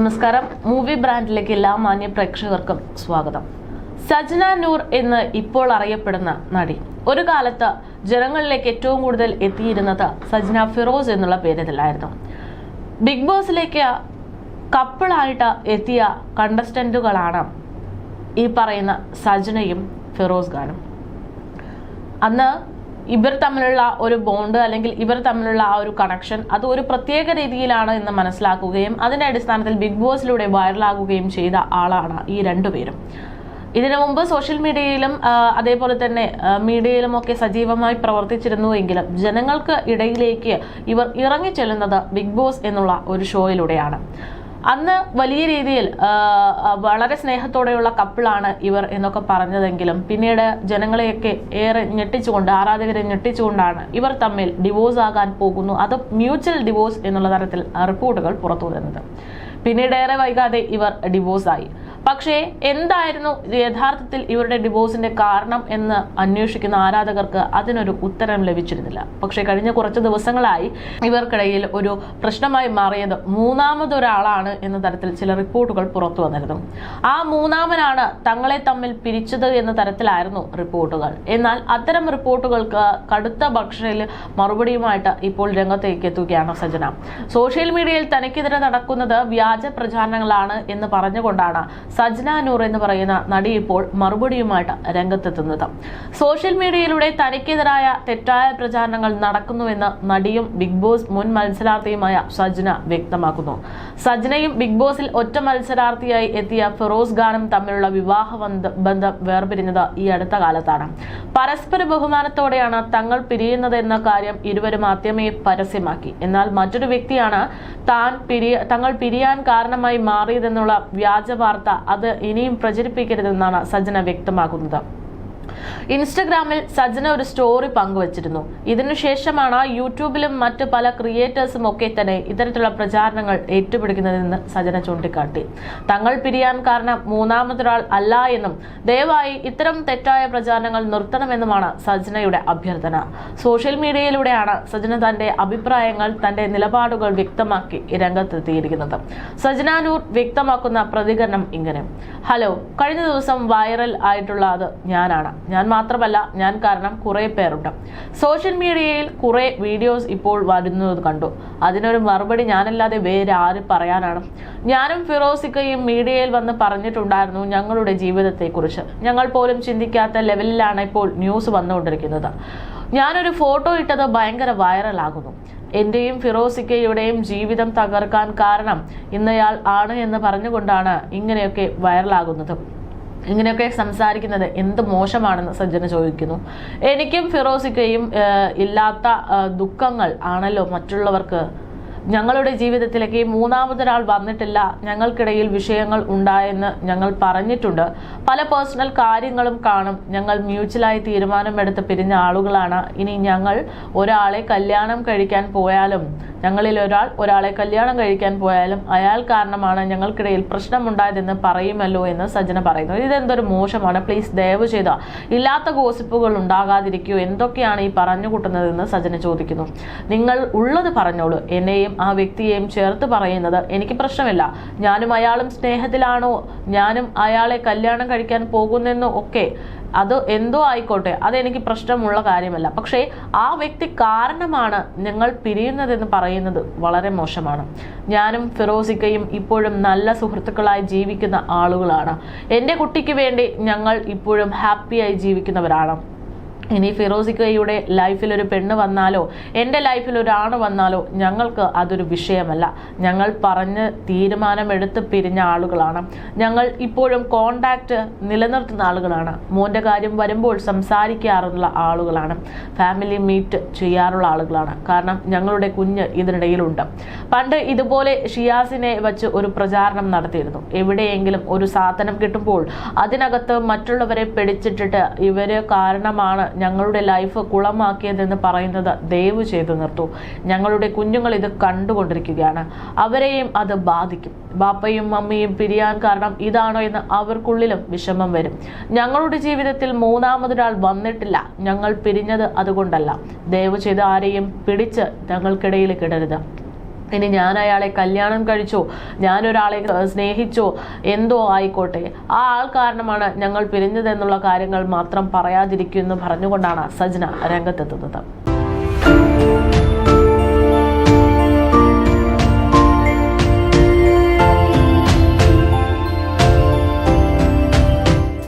നമസ്കാരം. മൂവി ബ്രാൻഡിലേക്ക് എല്ലാ മാന്യ പ്രേക്ഷകർക്കും സ്വാഗതം. സജ്ന നൂർ എന്ന് ഇപ്പോൾ അറിയപ്പെടുന്ന നടി ഒരു കാലത്ത് ജനങ്ങളിലേക്ക് ഏറ്റവും കൂടുതൽ എത്തിയിരുന്നത് സജ്ന ഫിറോസ് എന്നുള്ള പേരിലായിരുന്നു. ബിഗ് ബോസിലേക്ക് കപ്പിളായിട്ട് എത്തിയ കണ്ടസ്റ്റന്റുകളാണ് ഈ പറയുന്ന സജ്നയും ഫിറോസ് ഖാനും. അന്ന് ഇവർ തമ്മിലുള്ള ഒരു ബോണ്ട് അല്ലെങ്കിൽ ഇവർ തമ്മിലുള്ള ആ ഒരു കണക്ഷൻ അത് ഒരു പ്രത്യേക രീതിയിലാണ് എന്ന് മനസ്സിലാക്കുകയും അതിന്റെ അടിസ്ഥാനത്തിൽ ബിഗ് ബോസിലൂടെ വൈറലാകുകയും ചെയ്ത ആളാണ് ഈ രണ്ടുപേരും. ഇതിനു മുമ്പ് സോഷ്യൽ മീഡിയയിലും അതേപോലെ തന്നെ മീഡിയയിലും ഒക്കെ സജീവമായി പ്രവർത്തിച്ചിരുന്നുവെങ്കിലും ജനങ്ങൾക്ക് ഇടയിലേക്ക് ഇവർ ഇറങ്ങിച്ചെല്ലുന്നത് ബിഗ് ബോസ് എന്നുള്ള ഒരു ഷോയിലൂടെയാണ്. അന്ന് വലിയ രീതിയിൽ വളരെ സ്നേഹത്തോടെയുള്ള കപ്പിളാണ് ഇവർ എന്നൊക്കെ പറഞ്ഞതെങ്കിലും പിന്നീട് ജനങ്ങളെയൊക്കെ ഏറെ ഞെട്ടിച്ചുകൊണ്ട്, ആരാധകരെ ഞെട്ടിച്ചുകൊണ്ടാണ് ഇവർ തമ്മിൽ ഡിവോഴ്സ് ആകാൻ പോകുന്നു, അത് മ്യൂച്വൽ ഡിവോഴ്സ് എന്നുള്ള തരത്തിൽ റിപ്പോർട്ടുകൾ പുറത്തു വരുന്നത്. പിന്നീട് ഏറെ വൈകാതെ ഇവർ ഡിവോഴ്സായി. പക്ഷേ എന്തായിരുന്നു യഥാർത്ഥത്തിൽ ഇവരുടെ ഡിവോഴ്സിന്റെ കാരണം എന്ന് അന്വേഷിക്കുന്ന ആരാധകർക്ക് അതിനൊരു ഉത്തരം ലഭിച്ചിരുന്നില്ല. പക്ഷേ കഴിഞ്ഞ കുറച്ച് ദിവസങ്ങളായി ഇവർക്കിടയിൽ ഒരു പ്രശ്നമായി മാറിയത് മൂന്നാമതൊരാളാണ് എന്ന തരത്തിൽ ചില റിപ്പോർട്ടുകൾ പുറത്തു വന്നിരുന്നു. ആ മൂന്നാമനാണ് തങ്ങളെ തമ്മിൽ പിരിച്ചത് എന്ന തരത്തിലായിരുന്നു റിപ്പോർട്ടുകൾ. എന്നാൽ അത്തരം റിപ്പോർട്ടുകൾക്ക് കടുത്ത ഭാഷയിൽ മറുപടിയുമായിട്ട് ഇപ്പോൾ രംഗത്തേക്ക് എത്തുകയാണ് സജ്ന. സോഷ്യൽ മീഡിയയിൽ തനിക്കെതിരെ നടക്കുന്നത് വ്യാജ പ്രചാരണങ്ങളാണ് എന്ന് പറഞ്ഞുകൊണ്ടാണ് സജ്ന നൂർ എന്ന് പറയുന്ന നടി ഇപ്പോൾ മറുപടിയുമായിട്ട് രംഗത്തെത്തുന്നത്. സോഷ്യൽ മീഡിയയിലൂടെ തനിക്കെതിരായ തെറ്റായ പ്രചാരണങ്ങൾ നടക്കുന്നുവെന്ന് നടിയും ബിഗ് ബോസ് മുൻ മത്സരാർത്ഥിയുമായ സജ്ന വ്യക്തമാക്കുന്നു. സജ്നയും ബിഗ് ബോസിൽ ഒറ്റ മത്സരാർത്ഥിയായി എത്തിയ ഫിറോസ് ഖാനും തമ്മിലുള്ള വിവാഹ ബന്ധം വേർപിരിഞ്ഞത് ഈ അടുത്ത കാലത്താണ്. പരസ്പര ബഹുമാനത്തോടെയാണ് തങ്ങൾ പിരിയുന്നത് എന്ന കാര്യം ഇരുവരും ആദ്യമേ പരസ്യമാക്കി. എന്നാൽ മറ്റൊരു വ്യക്തിയാണ് തങ്ങൾ പിരിയാൻ കാരണമായി മാറിയതെന്നുള്ള വ്യാജ വാർത്ത അത് ഇനിയും പ്രചരിപ്പിക്കരുതെന്നാണ് സജ്ന വ്യക്തമാക്കുന്നത്. ഇൻസ്റ്റഗ്രാമിൽ സജ്ന ഒരു സ്റ്റോറി പങ്കുവച്ചിരുന്നു. ഇതിനുശേഷമാണ് യൂട്യൂബിലും മറ്റ് പല ക്രിയേറ്റേഴ്സും ഒക്കെ തന്നെ ഇത്തരത്തിലുള്ള പ്രചാരണങ്ങൾ ഏറ്റുപിടിക്കുന്നതെന്ന് സജ്ന ചൂണ്ടിക്കാട്ടി. തങ്ങൾ പിരിയാൻ കാരണം മൂന്നാമതൊരാൾ അല്ല എന്നും ദയവായി ഇത്തരം തെറ്റായ പ്രചാരണങ്ങൾ നിർത്തണമെന്നുമാണ് സജ്നയുടെ അഭ്യർത്ഥന. സോഷ്യൽ മീഡിയയിലൂടെയാണ് സജ്ന തന്റെ അഭിപ്രായങ്ങൾ, തന്റെ നിലപാടുകൾ വ്യക്തമാക്കി രംഗത്തെത്തിയിരിക്കുന്നത്. സജ്ന നൂർ വ്യക്തമാക്കുന്ന പ്രതികരണം ഇങ്ങനെ: ഹലോ, കഴിഞ്ഞ ദിവസം വൈറൽ ആയിട്ടുള്ളത് ഞാനാണ്. ഞാൻ മാത്രമല്ല, ഞാൻ കാരണം കുറെ പേരുണ്ട്. സോഷ്യൽ മീഡിയയിൽ കുറെ വീഡിയോസ് ഇപ്പോൾ വരുന്നത് കണ്ടു. അതിനൊരു മറുപടി ഞാനല്ലാതെ വേറെ ആര് പറയാനാണ്? ഞാനും ഫിറോസിക്കയും മീഡിയയിൽ വന്ന് പറഞ്ഞിട്ടുണ്ടായിരുന്നു ഞങ്ങളുടെ ജീവിതത്തെക്കുറിച്ച്. ഞങ്ങൾ പോലും ചിന്തിക്കാത്ത ലെവലിലാണ് ഇപ്പോൾ ന്യൂസ് വന്നുകൊണ്ടിരിക്കുന്നത്. ഞാനൊരു ഫോട്ടോ ഇട്ടത് ഭയങ്കര വൈറലാകുന്നു. എന്റെയും ഫിറോസിക്കയുടെയും ജീവിതം തകർക്കാൻ കാരണം ഇന്നയാൾ ആണ് എന്ന് പറഞ്ഞുകൊണ്ടാണ് ഇങ്ങനെയൊക്കെ വൈറലാകുന്നത്. ഇങ്ങനെയൊക്കെ സംസാരിക്കുന്നത് എന്ത് മോശമാണെന്ന് സജ്ജന ചോദിക്കുന്നു. എനിക്കും ഫിറോസിക്കയും ഇല്ലാത്ത ദുഃഖങ്ങൾ ആണല്ലോ മറ്റുള്ളവർക്ക്. ഞങ്ങളുടെ ജീവിതത്തിലേക്ക് മൂന്നാമതൊരാൾ വന്നിട്ടില്ല. ഞങ്ങൾക്കിടയിൽ വിഷയങ്ങൾ ഉണ്ടായെന്ന് ഞങ്ങൾ പറഞ്ഞിട്ടുണ്ട്. പല പേഴ്സണൽ കാര്യങ്ങളും കാണും. ഞങ്ങൾ മ്യൂച്വലായി തീരുമാനമെടുത്ത് പിരിഞ്ഞ ആളുകളാണ്. ഇനി ഞങ്ങൾ ഒരാളെ കല്യാണം കഴിക്കാൻ പോയാലും, ഞങ്ങളിൽ ഒരാളെ കല്യാണം കഴിക്കാൻ പോയാലും അയാൾ കാരണമാണ് ഞങ്ങൾക്കിടയിൽ പ്രശ്നമുണ്ടായതെന്ന് പറയുമല്ലോ എന്ന് സജ്ജന പറയുന്നു. ഇതെന്തൊരു മോശമാണ്. പ്ലീസ് ദയവ് ചെയ്ത ഇല്ലാത്ത ഗോസിപ്പുകൾ ഉണ്ടാകാതിരിക്കൂ. എന്തൊക്കെയാണ് ഈ പറഞ്ഞു കൂട്ടുന്നതെന്ന് സജ്ജന ചോദിക്കുന്നു. നിങ്ങൾ ഉള്ളത് പറഞ്ഞോളൂ. എന്നെയും ആ വ്യക്തിയെയും ചേർത്ത് പറയുന്നത് എനിക്ക് പ്രശ്നമില്ല. ഞാനും അയാളും സ്നേഹത്തിലാണോ, ഞാനും അയാളെ കല്യാണം കഴിക്കാൻ പോകുന്നെന്നോ ഒക്കെ അത് എന്തോ ആയിക്കോട്ടെ, അതെനിക്ക് പ്രശ്നമുള്ള കാര്യമല്ല. പക്ഷേ ആ വ്യക്തി കാരണമാണ് ഞങ്ങൾ പിരിയുന്നതെന്ന് പറയുന്നത് വളരെ മോശമാണ്. ഞാനും ഫിറോസിക്കയും ഇപ്പോഴും നല്ല സുഹൃത്തുക്കളായി ജീവിക്കുന്ന ആളുകളാണ്. എൻ്റെ കുട്ടിക്ക് വേണ്ടി ഞങ്ങൾ ഇപ്പോഴും ഹാപ്പിയായി ജീവിക്കുന്നവരാണ്. ഇനി ഫിറോസിക്കയുടെ ലൈഫിൽ ഒരു പെണ്ണ് വന്നാലോ എൻ്റെ ലൈഫിൽ ഒരാണ് വന്നാലോ ഞങ്ങൾക്ക് അതൊരു വിഷയമല്ല. ഞങ്ങൾ പറഞ്ഞ് തീരുമാനമെടുത്ത് പിരിഞ്ഞ ആളുകളാണ്. ഞങ്ങൾ ഇപ്പോഴും കോണ്ടാക്ട് നിലനിർത്തുന്ന ആളുകളാണ്. മോൻ്റെ കാര്യം വരുമ്പോൾ സംസാരിക്കാറുള്ള ആളുകളാണ്. ഫാമിലി മീറ്റ് ചെയ്യാറുള്ള ആളുകളാണ്. കാരണം ഞങ്ങളുടെ കുഞ്ഞ് ഇതിനിടയിലുണ്ട്. പണ്ട് ഇതുപോലെ ഷിയാസിനെ വെച്ച് ഒരു പ്രചാരണം നടത്തിയിരുന്നു. എവിടെയെങ്കിലും ഒരു സാധനം കിട്ടുമ്പോൾ അതിനകത്ത് മറ്റുള്ളവരെ പിടിച്ചിട്ടിട്ട് ഇവര് കാരണമാണ് ഞങ്ങളുടെ ലൈഫ് കുളമാക്കിയതെന്ന് പറയുന്നത് ദയവ് ചെയ്തു നിർത്തൂ. ഞങ്ങളുടെ കുഞ്ഞുങ്ങൾ ഇത് കണ്ടുകൊണ്ടിരിക്കുകയാണ്. അവരെയും അത് ബാധിക്കും. ബാപ്പയും മമ്മിയും പിരിയാൻ കാരണം ഇതാണോ എന്ന് അവർക്കുള്ളിലും വിഷമം വരും. ഞങ്ങളുടെ ജീവിതത്തിൽ മൂന്നാമതൊരാൾ വന്നിട്ടില്ല. ഞങ്ങൾ പിരിഞ്ഞത് അതുകൊണ്ടല്ല. ദയവ് ചെയ്ത് ആരെയും പിടിച്ച് ഞങ്ങൾക്കിടയിൽ കിടരുത്. ഇനി ഞാൻ അയാളെ കല്യാണം കഴിച്ചോ, ഞാനൊരാളെ സ്നേഹിച്ചോ, എന്തോ ആയിക്കോട്ടെ, ആ ആൾ കാരണമാണ് ഞങ്ങൾ പിരിഞ്ഞതെന്നുള്ള കാര്യങ്ങൾ മാത്രം പറയാതിരിക്കുമെന്ന് പറഞ്ഞുകൊണ്ടാണ് സജ്ന രംഗത്തെത്തുന്നത്.